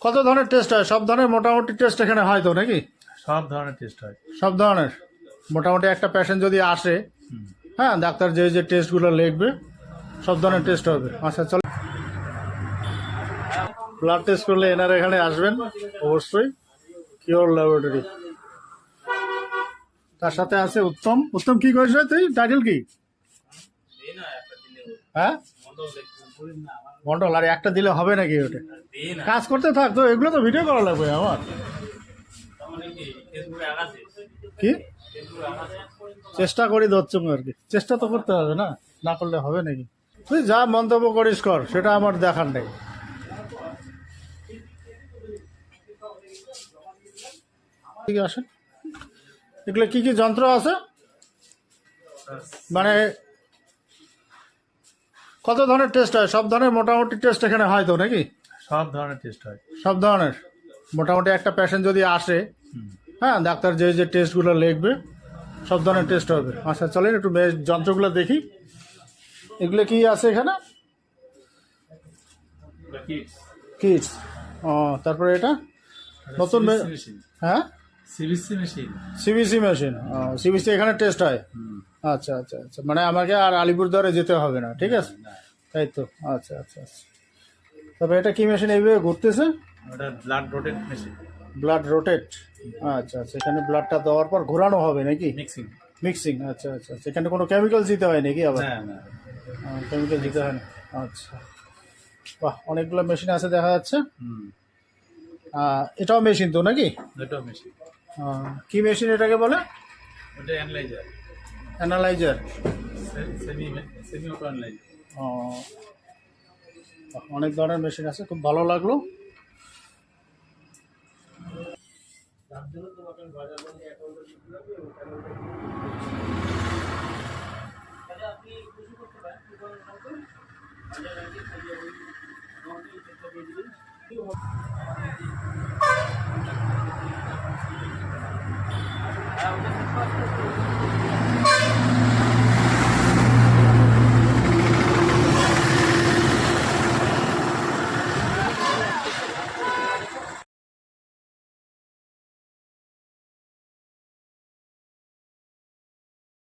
কত ধরনের টেস্ট হয়? সব ধরনের মোটামুটি টেস্ট এখানে হয় তো নাকি? সব ধরনের টেস্ট হয়। সব ধরনের মোটামুটি একটা পেশেন্ট যদি আসে, হ্যাঁ, ডাক্তার যে যে টেস্টগুলো লিখবে সব ধরনের টেস্ট হবে। আচ্ছা চলো, ব্লাড টেস্ট করলে এনারা এখানে আসবেন অবশ্যই। কিওর ল্যাবরেটরি, তার সাথে আছে উত্তম। উত্তম কি করেছে তুই? টাইটেল কি? হ্যাঁ, মন্ডল। আর একটা দিলে হবে নাকি? ওটা কাজ করতে থাক তো, এগুলো তো ভিডিও করা লাগবে আমার। কি চেষ্টা করি ধরছো আর কি, চেষ্টা তো করতে হবে না, না করলে হবে নাকি? তুই যা মন্তব্য করিস কর, সেটা আমার দেখার নেই। ঠিক আছে, এগুলো কি কি যন্ত্র আছে? মানে কত ধরনের টেস্ট হয়? সব ধরনের মোটামুটি টেস্ট এখানে হয় তো নাকি? সব ধরনের টেস্ট হয়। সব ধরনের মোটামুটি একটা পেশেন্ট যদি আসে, হ্যাঁ, ডাক্তার যে যে টেস্টগুলো লিখবে সব ধরনের টেস্ট হবে। আচ্ছা চলেন একটু যন্ত্রগুলো দেখি। এগুলো কি আছে এখানে? কিটস। ও, তারপরে এটা নতুন হ্যাঁ, CBC machine. CBC machine. CBC এখানে টেস্ট হয়। আচ্ছা আচ্ছা আচ্ছা, মানে আমাকে আর আলিপুরদুয়ারে যেতে হবে না, ঠিক আছে? তাই তো। আচ্ছা আচ্ছা আচ্ছা, তবে এটা কি মেশিন এইভাবে ঘুরতেছে? ওটা blood rotate machine. Blood rotate. আচ্ছা আচ্ছা, এখানে ব্লাডটা দেওয়ার পর ঘোরানো হবে নাকি? মিক্সিং। মিক্সিং। আচ্ছা আচ্ছা আচ্ছা, এখানে কোনো কেমিক্যাল দিতে হয় নাকি আবার? না না, কেমিক্যাল দিতে হয় না। আচ্ছা, বাহ, অনেকগুলো মেশিন আছে দেখা যাচ্ছে। এটাও মেশিন তো নাকি? ওটাও মেশিন। কি মেশিন এটাকে বলে? ওটা analyser. Analyser. Semi auto analyser. অনেক ধরনের মেশিন আছে, খুব ভালো লাগলো।